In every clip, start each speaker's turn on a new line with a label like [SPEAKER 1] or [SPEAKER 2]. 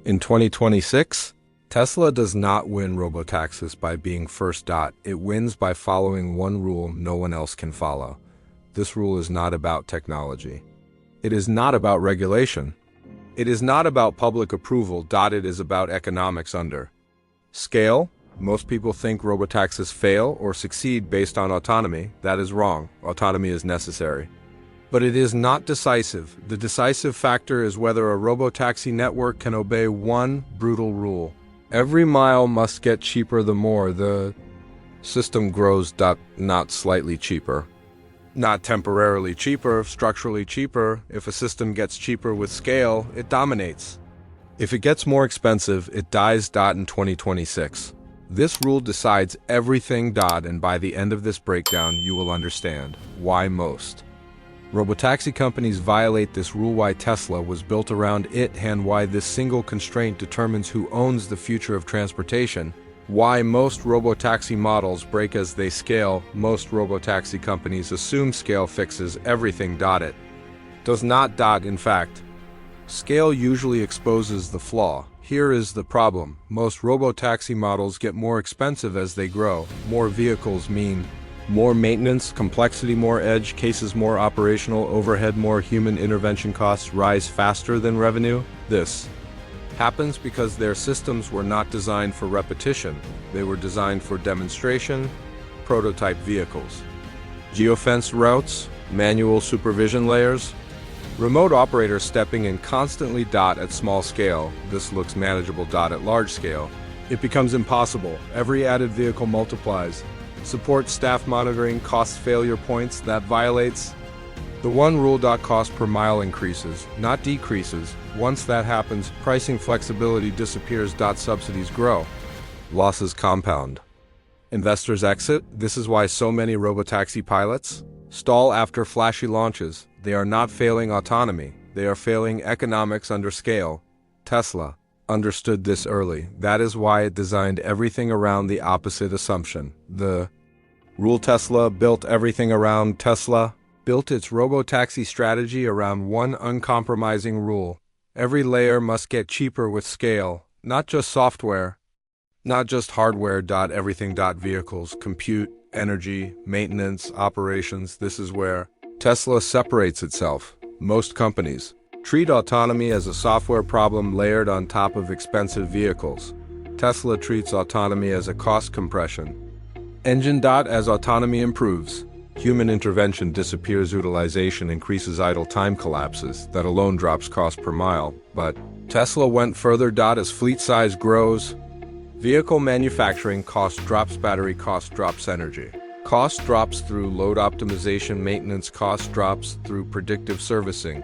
[SPEAKER 1] In 2026, Tesla does not win robotaxis by being first. It wins by following one rule no one else can follow. This rule is not about technology. It is not about regulation. It is not about public approval. It is about economics under scale. Most people think robotaxis fail or succeed based on autonomy. That is wrong. Autonomy is necessary. But it is not decisive. The decisive factor is whether a robotaxi network can obey one brutal rule. Every mile must get cheaper the more the system grows. Not slightly cheaper. Not temporarily cheaper, structurally cheaper. If a system gets cheaper with scale, it dominates. If it gets more expensive, it dies. In 2026. This rule decides everything. And by the end of this breakdown, you will understand why most robotaxi companies violate this rule, why Tesla was built around it, and why this single constraint determines who owns the future of transportation, why most robotaxi models break as they scale. Most robotaxi companies assume scale fixes everything. It does not. In fact, scale usually exposes the flaw. Here is the problem. Most robotaxi models get more expensive as they grow. More vehicles mean more maintenance, complexity, more edge cases, more operational overhead, more human intervention. Costs rise faster than revenue. This happens because their systems were not designed for repetition. They were designed for demonstration, prototype vehicles. Geofence routes, manual supervision layers, remote operators stepping in constantly. At small scale, this looks manageable. At large scale, it becomes impossible. Every added vehicle multiplies. Support staff monitoring, cost failure points. That violates the one rule. Cost per mile increases, not decreases. Once that happens, pricing flexibility disappears. Subsidies grow. Losses compound. Investors exit. This is why so many robotaxi pilots stall after flashy launches. They are not failing autonomy. They are failing economics under scale. Tesla understood this early. That is why it designed everything around the opposite assumption. The rule Tesla built everything around. Tesla built its robotaxi strategy around one uncompromising rule. Every layer must get cheaper with scale, not just software, not just hardware. Everything. Vehicles, compute, energy, maintenance, operations. This is where Tesla separates itself. Most companies treat autonomy as a software problem layered on top of expensive vehicles. Tesla treats autonomy as a cost compression engine. As autonomy improves, human intervention disappears, utilization increases, idle time collapses. That alone drops cost per mile. But Tesla went further. As fleet size grows, vehicle manufacturing cost drops, battery cost drops, energy cost drops through load optimization, maintenance cost drops through predictive servicing.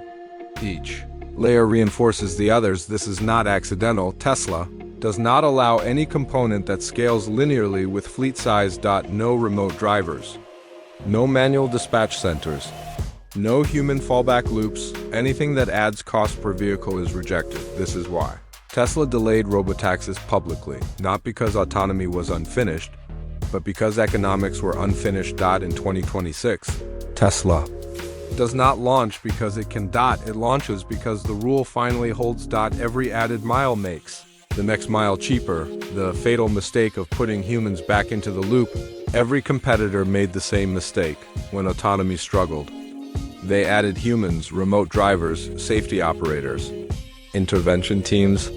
[SPEAKER 1] Each layer reinforces the others. This is not accidental. Tesla does not allow any component that scales linearly with fleet size. No remote drivers, no manual dispatch centers, no human fallback loops. Anything that adds cost per vehicle is rejected. This is why Tesla delayed robotaxis publicly, not because autonomy was unfinished, but because economics were unfinished. In 2026, Tesla does not launch because it can. It launches because the rule finally holds. Every added mile makes the next mile cheaper. The fatal mistake of putting humans back into the loop. Every competitor made the same mistake when autonomy struggled. They added humans, remote drivers, safety operators, intervention teams,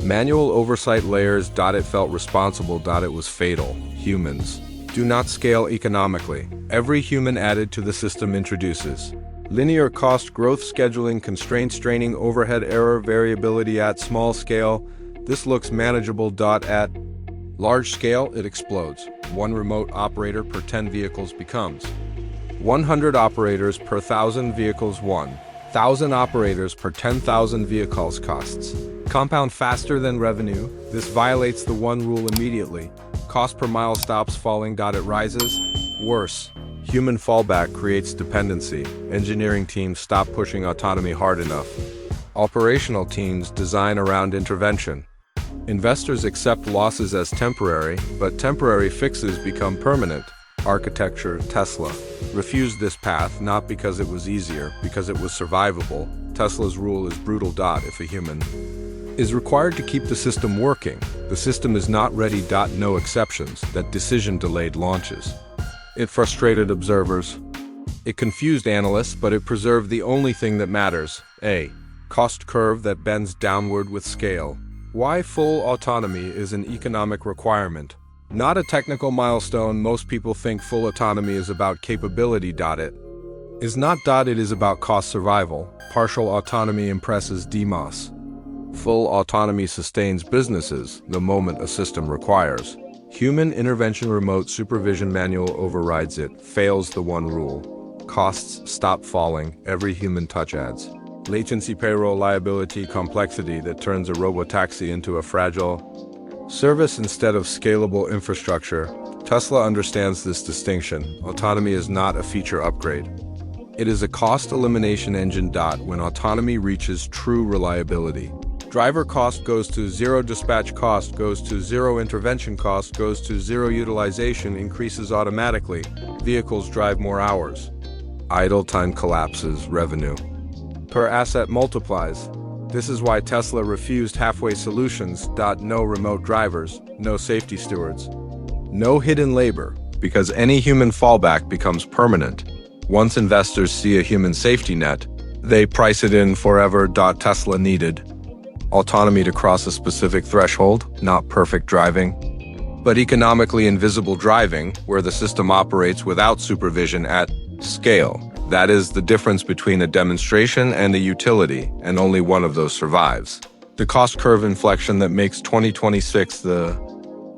[SPEAKER 1] manual oversight layers. It felt responsible. It was fatal. Humans do not scale economically. Every human added to the system introduces linear cost growth, scheduling constraints, straining, overhead, error, variability. At small scale, this looks manageable. At large scale, it explodes. One remote operator per 10 vehicles becomes 100 operators per 1,000 vehicles. 1,000 operators per 10,000 vehicles. Costs compound faster than revenue. This violates the one rule immediately. Cost per mile stops falling. It rises. Worse, human fallback creates dependency. Engineering teams stop pushing autonomy hard enough. Operational teams design around intervention. Investors accept losses as temporary, but temporary fixes become permanent. Architecture. Tesla refused this path not because it was easier, because it was survivable. Tesla's rule is brutal. If a human is required to keep the system working. The system is not ready. No exceptions. That decision delayed launches. It frustrated observers. It confused analysts, but it preserved the only thing that matters. A cost curve that bends downward with scale. Why full autonomy is an economic requirement. Not a technical milestone. Most people think full autonomy is about capability. It is not. It is about cost survival. Partial autonomy impresses demos. Full autonomy sustains businesses the moment a system requires. Human intervention, remote supervision, manual overrides it. Fails the one rule. Costs stop falling. Every human touch adds. Latency, payroll, liability, complexity that turns a robotaxi into a fragile service instead of scalable infrastructure. Tesla understands this distinction. Autonomy is not a feature upgrade. It is a cost elimination engine. When autonomy reaches true reliability, driver cost goes to zero, dispatch cost goes to zero, intervention cost goes to zero, utilization increases automatically, vehicles drive more hours. Idle time collapses, revenue per asset multiplies. This is why Tesla refused halfway solutions. No remote drivers, no safety stewards, no hidden labor, because any human fallback becomes permanent. Once investors see a human safety net, they price it in forever. Tesla needed autonomy to cross a specific threshold, not perfect driving, but economically invisible driving, where the system operates without supervision at scale. That is the difference between a demonstration and a utility, and only one of those survives. The cost curve inflection that makes 2026 the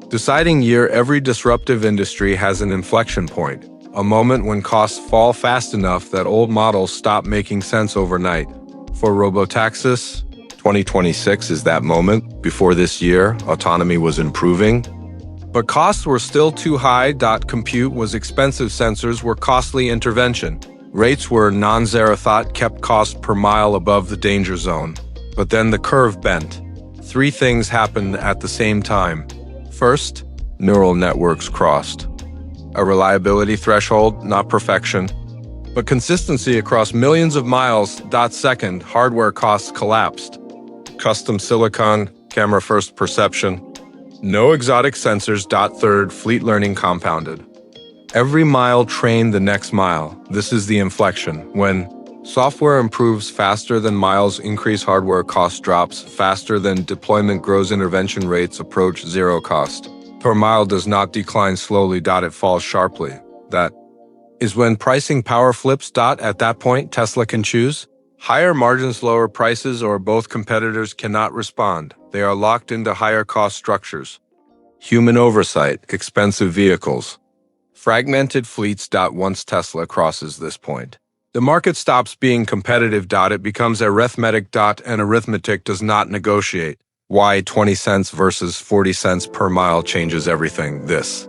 [SPEAKER 1] deciding year. Every disruptive industry has an inflection point, a moment when costs fall fast enough that old models stop making sense overnight. For robotaxis, 2026 is that moment. Before this year, autonomy was improving, but costs were still too high. Compute was expensive, sensors were costly, intervention rates were non-zero. Kept cost per mile above the danger zone. But then the curve bent. Three things happened at the same time. First, neural networks crossed a reliability threshold, not perfection, but consistency across millions of miles. Second, hardware costs collapsed. Custom silicon, camera-first perception, no exotic sensors. Third, fleet learning compounded. Every mile trained the next mile. This is the inflection. When software improves faster than miles increase, hardware cost drops faster than deployment grows, intervention rates approach zero, cost per mile does not decline slowly. It falls sharply. That is when pricing power flips. At that point, Tesla can choose higher margins, lower prices, or both. Competitors cannot respond. They are locked into higher cost structures. Human oversight, expensive vehicles, fragmented fleets. Once Tesla crosses this point, the market stops being competitive. It becomes arithmetic. And arithmetic does not negotiate. Why 20 cents versus 40 cents per mile changes everything. This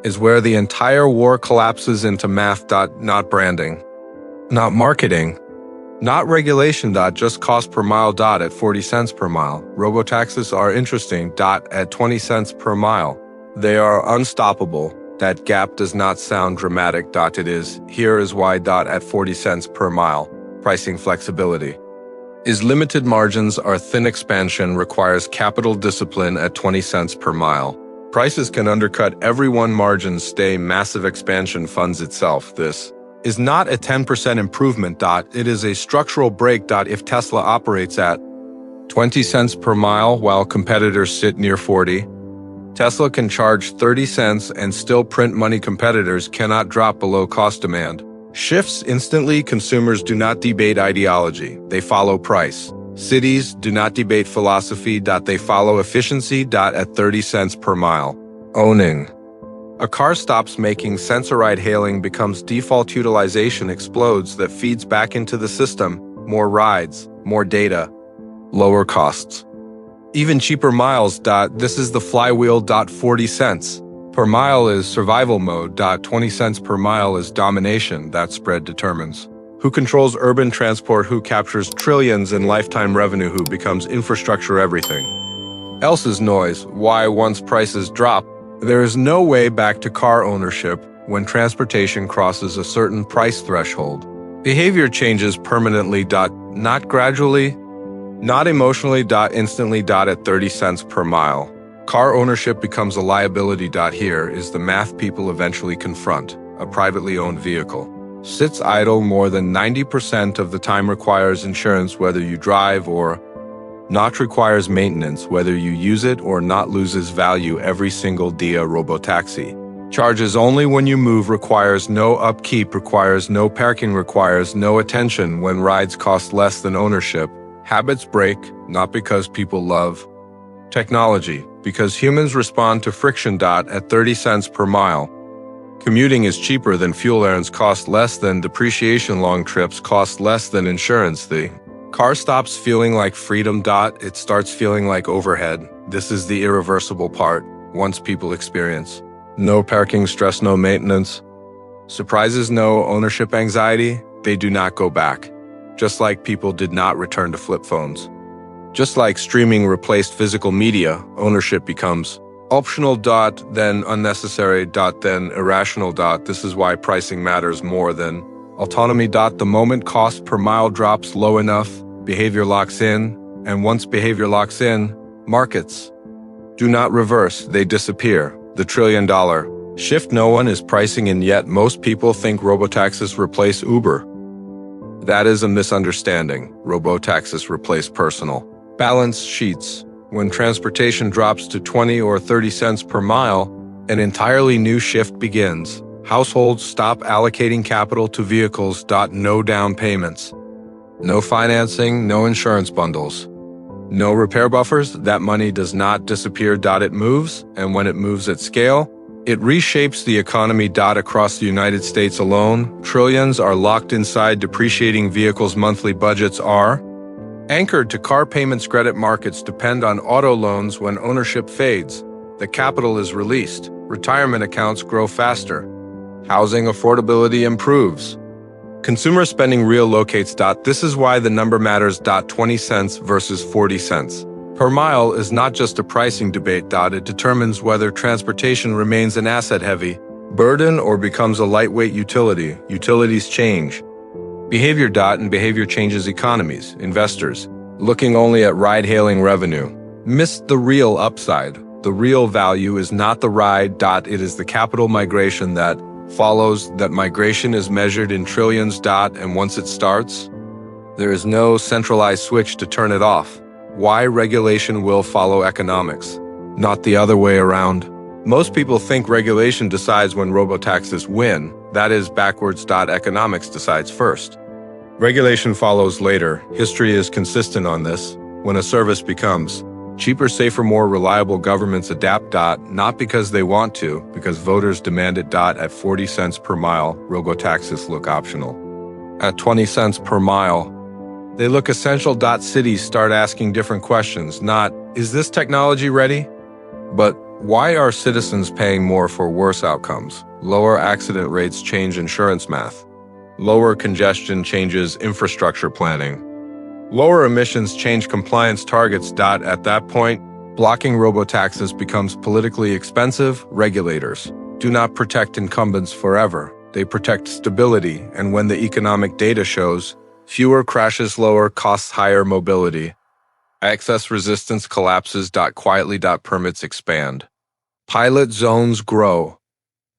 [SPEAKER 1] is where the entire war collapses into math. Not branding, not marketing, not regulation. Just cost per mile. At 40 cents per mile, robotaxis are interesting. At 20 cents per mile, they are unstoppable. That gap does not sound dramatic. It is. Here is why. At 40 cents per mile, pricing flexibility is limited. Margins are thin. Expansion requires capital discipline. At 20 cents per mile, prices can undercut everyone. Margins stay. Massive expansion funds itself. This is not a 10% improvement. It is a structural break. If Tesla operates at 20 cents per mile while competitors sit near 40, Tesla can charge 30 cents and still print money. Competitors cannot drop below cost. Demand shifts instantly. Consumers do not debate ideology, they follow price. Cities do not debate philosophy. They follow efficiency. At 30 cents per mile, owning a car stops making sense. A ride-hailing becomes default. Utilization explodes. That feeds back into the system. More rides, more data, lower costs, even cheaper miles. This is the flywheel. 40 cents per mile is survival mode. 20 cents per mile is domination. That spread determines who controls urban transport, who captures trillions in lifetime revenue, who becomes infrastructure. Everything else is noise. Why once prices drop, there is no way back to car ownership. When transportation crosses a certain price threshold, behavior changes permanently. Not gradually, Not emotionally. Instantly. At 30 cents per mile. Car ownership becomes a liability. Here is the math people eventually confront. A privately owned vehicle sits idle more than 90% of the time, requires insurance whether you drive or not, requires maintenance whether you use it or not, loses value every single dia. Robotaxi charges only when you move, requires no upkeep, requires no parking, requires no attention when rides cost less than ownership. Habits break, not because people love technology, because humans respond to friction. At 30 cents per mile. Commuting is cheaper than fuel. Errands cost less than depreciation. Long trips cost less than insurance. The car stops feeling like freedom. It starts feeling like overhead. This is the irreversible part. Once people experience no parking stress, no maintenance, surprises, no ownership anxiety, they do not go back. Just like people did not return to flip phones. Just like streaming replaced physical media, ownership becomes optional. Then unnecessary. Then irrational. This is why pricing matters more than autonomy. The moment cost per mile drops low enough, behavior locks in, and once behavior locks in, markets do not reverse, they disappear. The trillion-dollar shift no one is pricing in yet. Most people think robotaxis replace Uber. That is a misunderstanding. Robotaxis replace personal balance sheets. When transportation drops to 20 or 30 cents per mile, an entirely new shift begins. Households stop allocating capital to vehicles. No down payments, no financing, no insurance bundles, no repair buffers. That money does not disappear. It moves, and when it moves at scale, it reshapes the economy. Across the United States alone, trillions are locked inside depreciating vehicles. Monthly budgets are anchored to car payments. Credit markets depend on auto loans. When ownership fades, the capital is released. Retirement accounts grow faster. Housing affordability improves. Consumer spending relocates. This is why the number matters. 20 cents versus 40 cents per mile is not just a pricing debate. It determines whether transportation remains an asset-heavy burden or becomes a lightweight utility. Utilities change behavior. And behavior changes economies. Investors, looking only at ride-hailing revenue, miss the real upside. The real value is not the ride. It is the capital migration that follows. That migration is measured in trillions. And once it starts, there is no centralized switch to turn it off. Why? Regulation will follow economics, not the other way around. Most people think regulation decides when robotaxis win. That is backwards. Economics decides first. Regulation follows later. History is consistent on this. When a service becomes cheaper, safer, more reliable, governments adapt. Not because they want to, because voters demand it. At 40 cents per mile, robotaxis look optional. At 20 cents per mile, they look essential. Cities start asking different questions. Not, is this technology ready? But why are citizens paying more for worse outcomes? Lower accident rates change insurance math. Lower congestion changes infrastructure planning. Lower emissions change compliance targets. At that point, blocking robotaxis becomes politically expensive. Regulators do not protect incumbents forever. They protect stability, and when the economic data shows fewer crashes, lower costs, higher mobility, excess resistance collapses. Quietly. Permits expand. Pilot zones grow.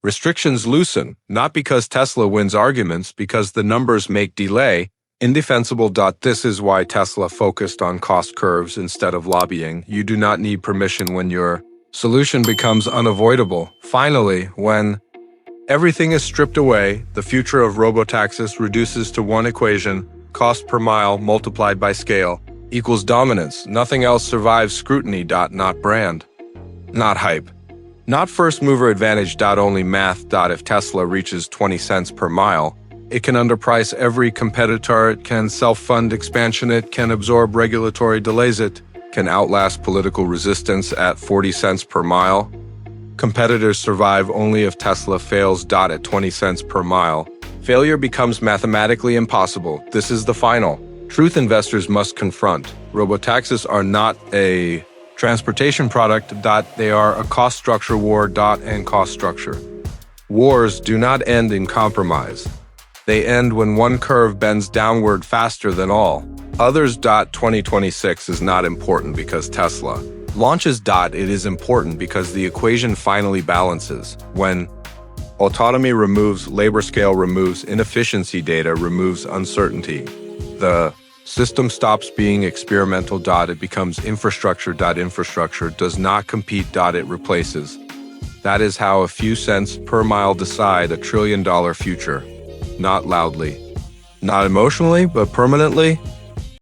[SPEAKER 1] Restrictions loosen, not because Tesla wins arguments, because the numbers make delay indefensible. This is why Tesla focused on cost curves instead of lobbying. You do not need permission when your solution becomes unavoidable. Finally, when everything is stripped away, the future of robotaxis reduces to one equation: cost per mile multiplied by scale equals dominance. Nothing else survives scrutiny. Not brand, not hype, not first mover advantage. Only math. If Tesla reaches 20 cents per mile, it can underprice every competitor. It can self-fund expansion. It can absorb regulatory delays. It can outlast political resistance. At 40 cents per mile, competitors survive only if Tesla fails. At 20 cents per mile, failure becomes mathematically impossible. This is the final truth investors must confront. Robotaxis are not a transportation product. They are a cost structure war. And cost structure wars do not end in compromise. They end when one curve bends downward faster than all. Others. 2026 is not important because Tesla launches. It is important because the equation finally balances. When autonomy removes labor scale, removes inefficiency, data removes uncertainty, the system stops being experimental. It becomes infrastructure. Infrastructure does not compete. It replaces. That is how a few cents per mile decide $1 trillion future. Not loudly, not emotionally, but permanently.